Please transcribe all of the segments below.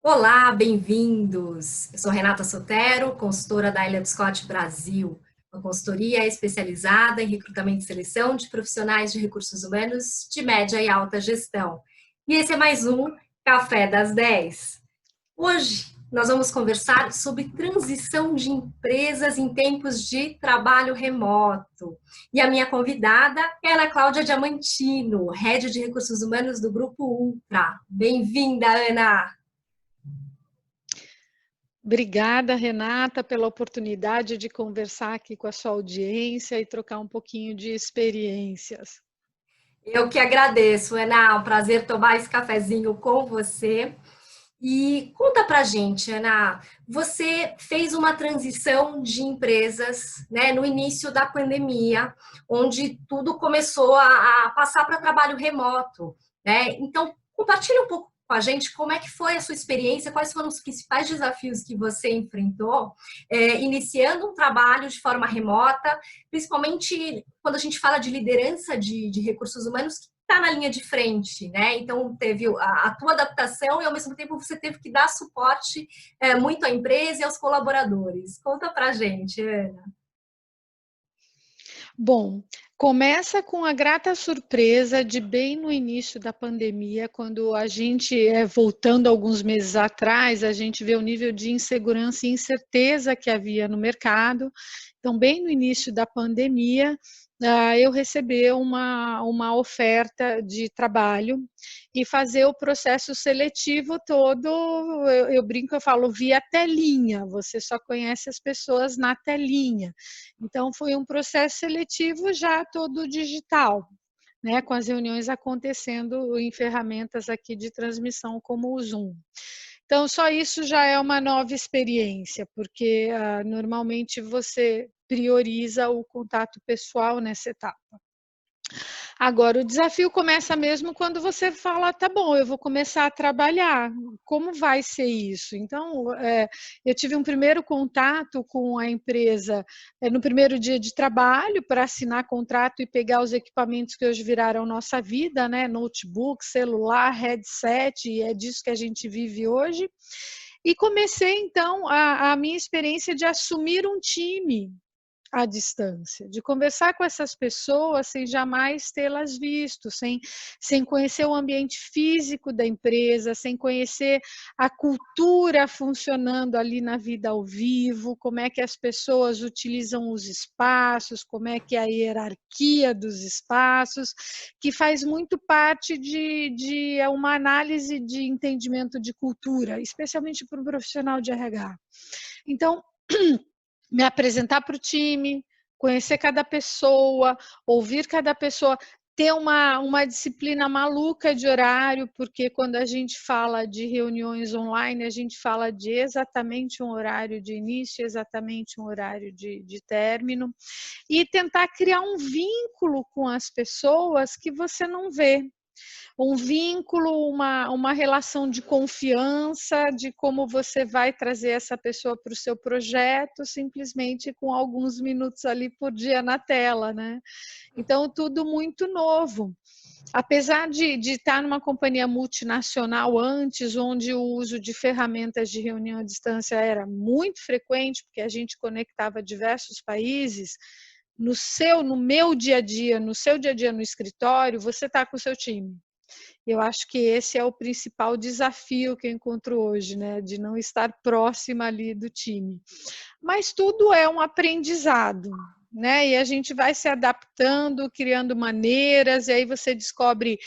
Olá, bem-vindos! Eu sou Renata Sotero, consultora da Ilha do Scott Brasil, uma consultoria especializada em recrutamento e seleção de profissionais de recursos humanos de média e alta gestão. E esse é mais um Café das 10. Hoje nós vamos conversar sobre transição de empresas em tempos de trabalho remoto. E a minha convidada é a Ana Cláudia Diamantino, Head de Recursos Humanos do Grupo Ultra. Bem-vinda, Ana! Obrigada, Renata, pela oportunidade de conversar aqui com a sua audiência e trocar um pouquinho de experiências. Eu que agradeço, Ana. É um prazer tomar esse cafezinho com você. E conta pra gente, Ana, você fez uma transição de empresas, né, no início da pandemia, onde tudo começou a passar para trabalho remoto, né? Então, compartilha um pouco com a gente como é que foi a sua experiência, quais foram os principais desafios que você enfrentou, iniciando um trabalho de forma remota, principalmente quando a gente fala de liderança de recursos humanos, está na linha de frente, né? Então teve a tua adaptação e ao mesmo tempo você teve que dar suporte muito à empresa e aos colaboradores. Conta pra gente, Ana. Bom, começa com a grata surpresa de bem no início da pandemia, quando a gente, voltando alguns meses atrás, a gente vê o nível de insegurança e incerteza que havia no mercado. Então, bem no início da pandemia, eu recebi uma oferta de trabalho e fazer o processo seletivo todo, eu brinco, eu falo, via telinha, você só conhece as pessoas na telinha. Então, foi um processo seletivo já todo digital, né, com as reuniões acontecendo em ferramentas aqui de transmissão como o Zoom. Então, só isso já é uma nova experiência, porque normalmente você prioriza o contato pessoal nessa etapa. Agora, o desafio começa mesmo quando você fala, tá bom, eu vou começar a trabalhar, como vai ser isso? Então, eu tive um primeiro contato com a empresa no primeiro dia de trabalho para assinar contrato e pegar os equipamentos que hoje viraram nossa vida, né? Notebook, celular, headset, e é disso que a gente vive hoje. E comecei, então, a minha experiência de assumir um time à distância, de conversar com essas pessoas sem jamais tê-las visto, sem conhecer o ambiente físico da empresa, sem conhecer a cultura funcionando ali na vida ao vivo, como é que as pessoas utilizam os espaços, como é que é a hierarquia dos espaços, que faz muito parte de uma análise de entendimento de cultura, especialmente para um profissional de RH. Então, me apresentar para o time, conhecer cada pessoa, ouvir cada pessoa, ter uma disciplina maluca de horário, porque quando a gente fala de reuniões online, a gente fala de exatamente um horário de início, exatamente um horário de término, e tentar criar um vínculo com as pessoas que você não vê. Um vínculo, uma relação de confiança, de como você vai trazer essa pessoa para o seu projeto, simplesmente com alguns minutos ali por dia na tela, né? Então, tudo muito novo. Apesar de estar numa companhia multinacional antes, onde o uso de ferramentas de reunião à distância era muito frequente, porque a gente conectava diversos países, no meu dia a dia, no seu dia a dia no escritório, você está com o seu time. Eu acho que esse é o principal desafio que eu encontro hoje, né? De não estar próxima ali do time. Mas tudo é um aprendizado, né? E a gente vai se adaptando, criando maneiras, e aí você descobre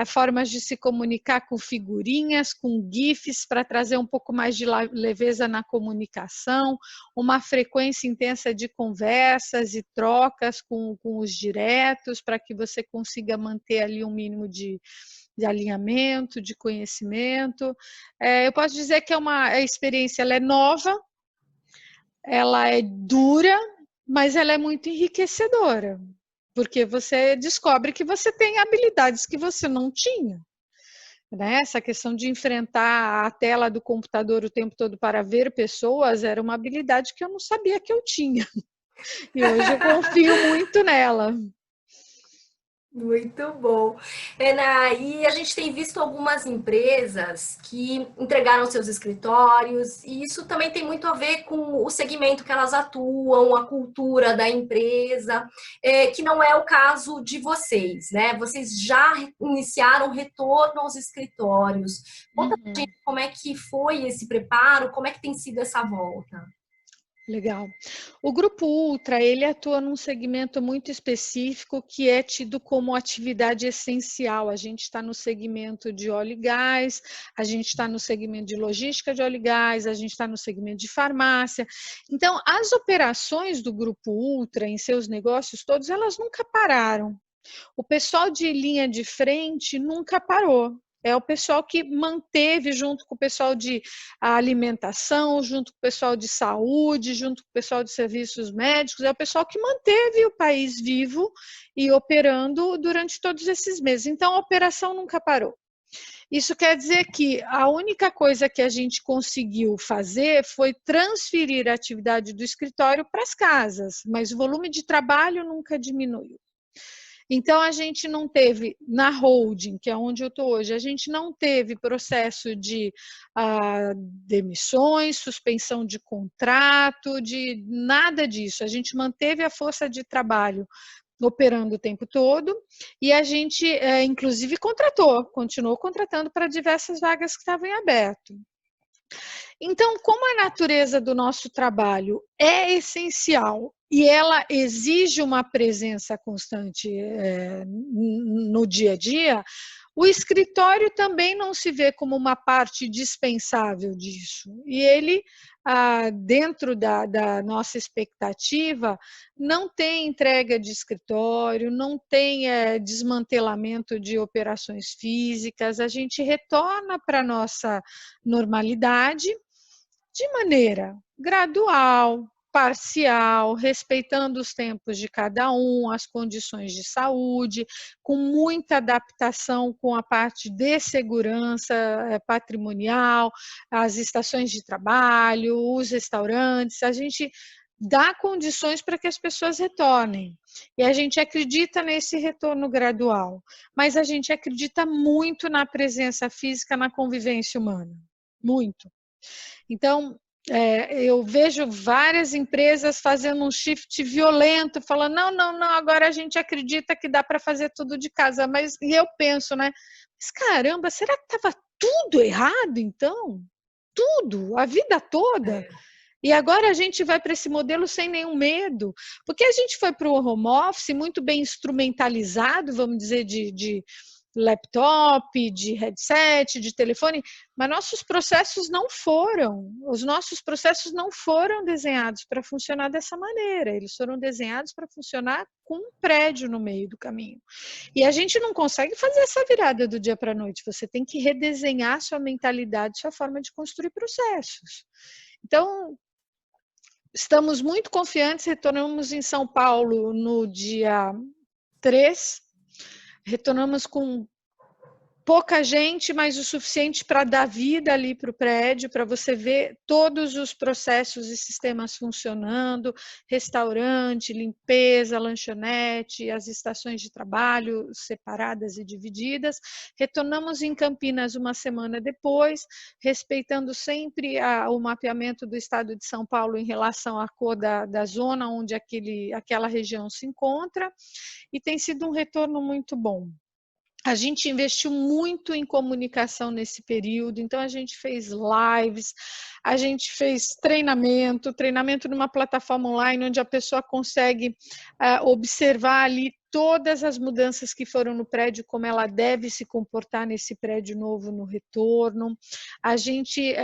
formas de se comunicar com figurinhas, com GIFs, para trazer um pouco mais de leveza na comunicação, uma frequência intensa de conversas e trocas com os diretos, para que você consiga manter ali um mínimo de alinhamento, de conhecimento. Eu posso dizer que a experiência ela é nova, ela é dura, mas ela é muito enriquecedora, porque você descobre que você tem habilidades que você não tinha. Né? Essa questão de enfrentar a tela do computador o tempo todo para ver pessoas era uma habilidade que eu não sabia que eu tinha. E hoje eu confio muito nela. Muito bom. Ana, e a gente tem visto algumas empresas que entregaram seus escritórios, e isso também tem muito a ver com o segmento que elas atuam, a cultura da empresa, que não é o caso de vocês, né? Vocês já iniciaram o retorno aos escritórios. Conta pra gente Uhum. como é que foi esse preparo, como é que tem sido essa volta. Legal. O Grupo Ultra, ele atua num segmento muito específico que é tido como atividade essencial. A gente está no segmento de óleo e gás, a gente está no segmento de logística de óleo e gás, a gente está no segmento de farmácia. Então, as operações do Grupo Ultra em seus negócios todos, elas nunca pararam. O pessoal de linha de frente nunca parou. É o pessoal que manteve, junto com o pessoal de alimentação, junto com o pessoal de saúde, junto com o pessoal de serviços médicos, é o pessoal que manteve o país vivo e operando durante todos esses meses. Então, a operação nunca parou. Isso quer dizer que a única coisa que a gente conseguiu fazer foi transferir a atividade do escritório para as casas, mas o volume de trabalho nunca diminuiu. Então, a gente não teve, na holding, que é onde eu estou hoje, a gente não teve processo de demissões, suspensão de contrato, de nada disso. A gente manteve a força de trabalho operando o tempo todo e a gente, inclusive, continuou contratando para diversas vagas que estavam em aberto. Então, como a natureza do nosso trabalho é essencial e ela exige uma presença constante no dia a dia, o escritório também não se vê como uma parte dispensável disso. E ele, dentro da nossa expectativa, não tem entrega de escritório, não tem desmantelamento de operações físicas, a gente retorna para a nossa normalidade de maneira gradual, parcial, respeitando os tempos de cada um, as condições de saúde, com muita adaptação com a parte de segurança patrimonial, as estações de trabalho, os restaurantes, a gente dá condições para que as pessoas retornem. E a gente acredita nesse retorno gradual, mas a gente acredita muito na presença física, na convivência humana, muito. Então, eu vejo várias empresas fazendo um shift violento, falando, não, não, não, agora a gente acredita que dá para fazer tudo de casa. E eu penso, né? Mas caramba, será que estava tudo errado então? Tudo, a vida toda? E agora a gente vai para esse modelo sem nenhum medo, porque a gente foi para o home office muito bem instrumentalizado, vamos dizer, de laptop, de headset, de telefone, mas os nossos processos não foram desenhados para funcionar dessa maneira, eles foram desenhados para funcionar com um prédio no meio do caminho. E a gente não consegue fazer essa virada do dia para a noite, você tem que redesenhar sua mentalidade, sua forma de construir processos. Então, estamos muito confiantes, retornamos em São Paulo no dia 3, retornamos com pouca gente, mas o suficiente para dar vida ali para o prédio, para você ver todos os processos e sistemas funcionando, restaurante, limpeza, lanchonete, as estações de trabalho separadas e divididas. Retornamos em Campinas uma semana depois, respeitando sempre o mapeamento do estado de São Paulo em relação à cor da zona onde aquela região se encontra, e tem sido um retorno muito bom. A gente investiu muito em comunicação nesse período, então a gente fez lives, a gente fez treinamento numa plataforma online onde a pessoa consegue observar ali todas as mudanças que foram no prédio, como ela deve se comportar nesse prédio novo no retorno. A gente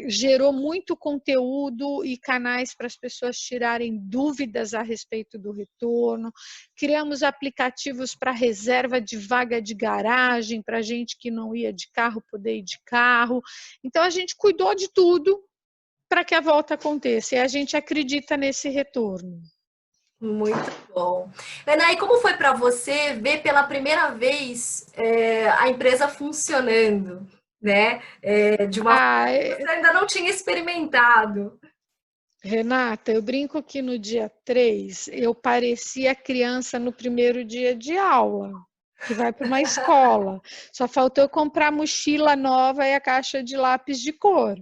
gerou muito conteúdo e canais para as pessoas tirarem dúvidas a respeito do retorno. Criamos aplicativos para reserva de vaga de garagem, para gente que não ia de carro poder ir de carro. Então, a gente cuidou de tudo para que a volta aconteça, e a gente acredita nesse retorno. Muito bom. Ana, e como foi para você ver pela primeira vez a empresa funcionando, né? De uma forma que você ainda não tinha experimentado. Renata, eu brinco que no dia 3 eu parecia criança no primeiro dia de aula, que vai para uma escola. Só faltou eu comprar mochila nova e a caixa de lápis de cor,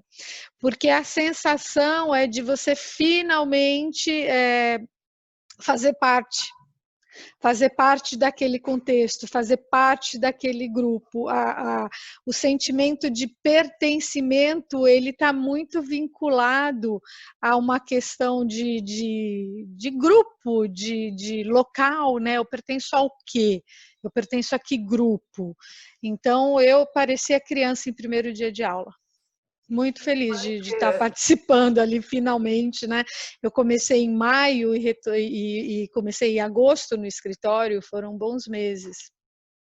porque a sensação é de você finalmente fazer parte daquele contexto, fazer parte daquele grupo. O sentimento de pertencimento, ele está muito vinculado a uma questão de grupo, de local, né? Eu pertenço ao quê? Eu pertenço a que grupo? Então, eu parecia criança em primeiro dia de aula. Muito feliz de estar participando ali finalmente, né? Eu comecei em maio e comecei em agosto no escritório, foram bons meses.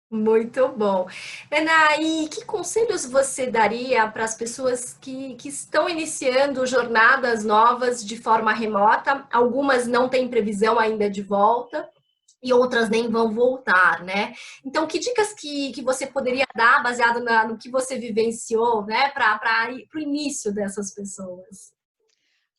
Muito bom. Ana, e que conselhos você daria para as pessoas que estão iniciando jornadas novas de forma remota? Algumas não têm previsão ainda de volta e outras nem vão voltar, né? Então, que dicas que você poderia dar, baseado no que você vivenciou, né, para o início dessas pessoas?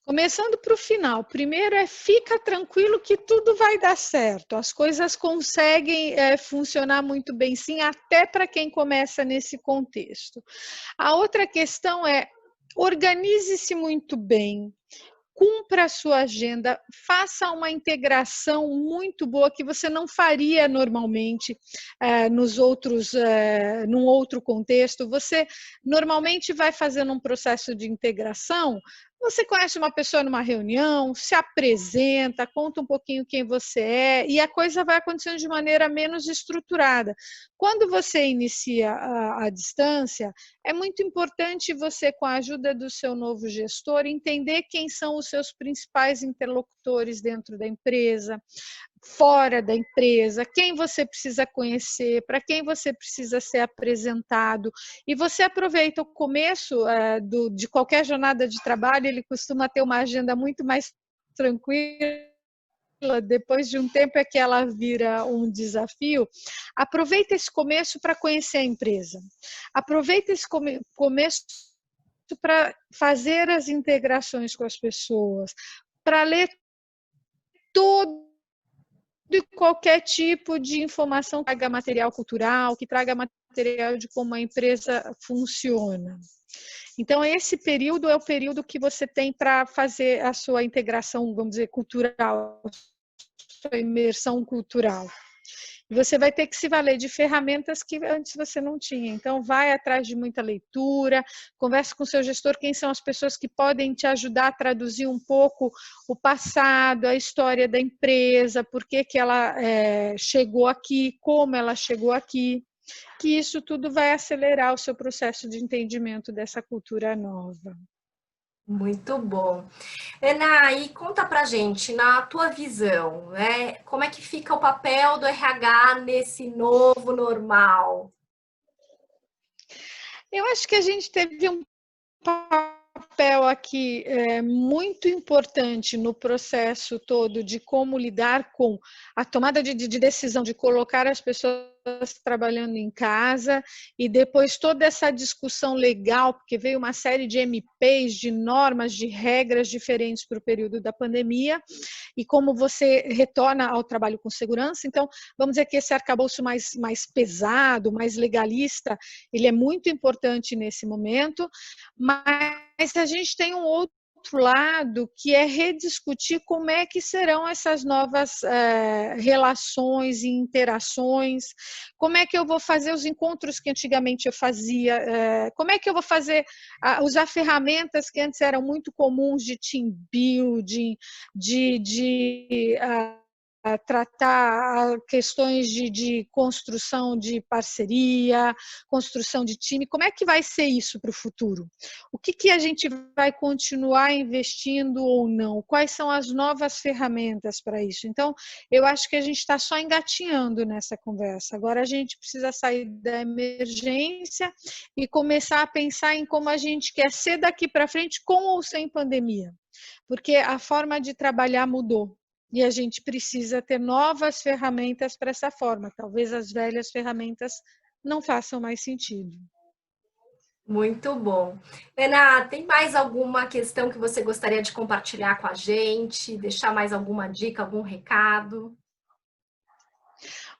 Começando para o final, primeiro fica tranquilo que tudo vai dar certo, as coisas conseguem funcionar muito bem sim, até para quem começa nesse contexto. A outra questão é organize-se muito bem, cumpra a sua agenda, faça uma integração muito boa que você não faria normalmente num outro contexto. Você normalmente vai fazendo um processo de integração. Você conhece uma pessoa numa reunião, se apresenta, conta um pouquinho quem você é e a coisa vai acontecendo de maneira menos estruturada. Quando você inicia a distância, é muito importante você, com a ajuda do seu novo gestor, entender quem são os seus principais interlocutores dentro da empresa, fora da empresa, quem você precisa conhecer, para quem você precisa ser apresentado. E você aproveita o começo de qualquer jornada de trabalho, ele costuma ter uma agenda muito mais tranquila. Depois de um tempo é que ela vira um desafio. Aproveita esse começo para conhecer a empresa. Aproveita esse começo para fazer as integrações com as pessoas, para ler todo e qualquer tipo de informação que traga material cultural, que traga material de como a empresa funciona. Então, esse período é o período que você tem para fazer a sua integração, vamos dizer, cultural, sua imersão cultural. E você vai ter que se valer de ferramentas que antes você não tinha. Então, vai atrás de muita leitura, converse com o seu gestor, quem são as pessoas que podem te ajudar a traduzir um pouco o passado, a história da empresa, por que ela chegou aqui, como ela chegou aqui, que isso tudo vai acelerar o seu processo de entendimento dessa cultura nova. Muito bom. Ana, e conta pra gente, na tua visão, né, como é que fica o papel do RH nesse novo normal? Eu acho que a gente teve um papel aqui muito importante no processo todo de como lidar com a tomada de decisão de colocar as pessoas trabalhando em casa e depois toda essa discussão legal, porque veio uma série de MPs, de normas, de regras diferentes para o período da pandemia e como você retorna ao trabalho com segurança. Então, vamos dizer que esse arcabouço mais pesado, mais legalista, ele é muito importante nesse momento, mas a gente tem um outro lado que é rediscutir como é que serão essas novas relações e interações, como é que eu vou fazer os encontros que antigamente eu fazia, como é que eu vou fazer, usar ferramentas que antes eram muito comuns de team building, de tratar questões de construção de parceria, construção de time, como é que vai ser isso para o futuro? O que a gente vai continuar investindo ou não? Quais são as novas ferramentas para isso? Então, eu acho que a gente está só engatinhando nessa conversa. Agora a gente precisa sair da emergência e começar a pensar em como a gente quer ser daqui para frente, com ou sem pandemia, porque a forma de trabalhar mudou. E a gente precisa ter novas ferramentas para essa forma. Talvez as velhas ferramentas não façam mais sentido. Muito bom. Ana, tem mais alguma questão que você gostaria de compartilhar com a gente? Deixar mais alguma dica, algum recado?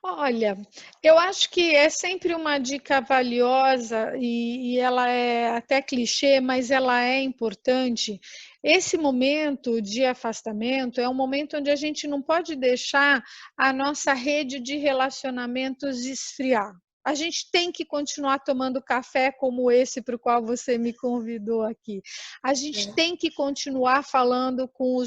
Olha, eu acho que é sempre uma dica valiosa e ela é até clichê, mas ela é importante. Esse momento de afastamento é um momento onde a gente não pode deixar a nossa rede de relacionamentos esfriar. A gente tem que continuar tomando café como esse para o qual você me convidou aqui. A gente tem que continuar falando com o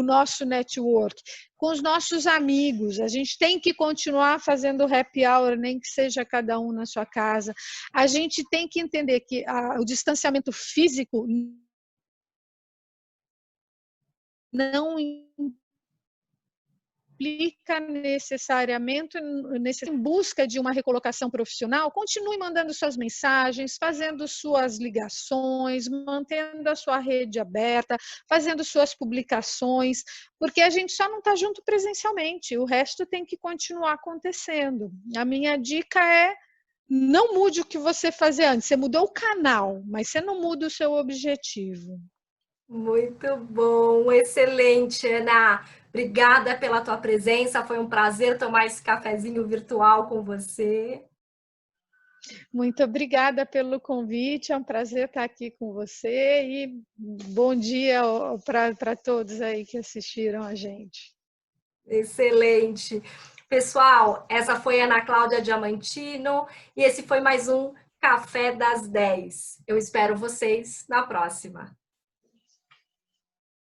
nosso network, com os nossos amigos. A gente tem que continuar fazendo happy hour, nem que seja cada um na sua casa. A gente tem que entender que o distanciamento físico não implica necessariamente em busca de uma recolocação profissional. Continue mandando suas mensagens, fazendo suas ligações, mantendo a sua rede aberta, fazendo suas publicações, porque a gente só não está junto presencialmente, o resto tem que continuar acontecendo. A minha dica é: não mude o que você fazia antes, você mudou o canal, mas você não muda o seu objetivo. Muito bom, excelente, Ana. Obrigada pela tua presença. Foi um prazer tomar esse cafezinho virtual com você. Muito obrigada pelo convite, é um prazer estar aqui com você e bom dia para todos aí que assistiram a gente. Excelente. Pessoal, essa foi a Ana Cláudia Diamantino e esse foi mais um Café das 10. Eu espero vocês na próxima.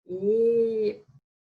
E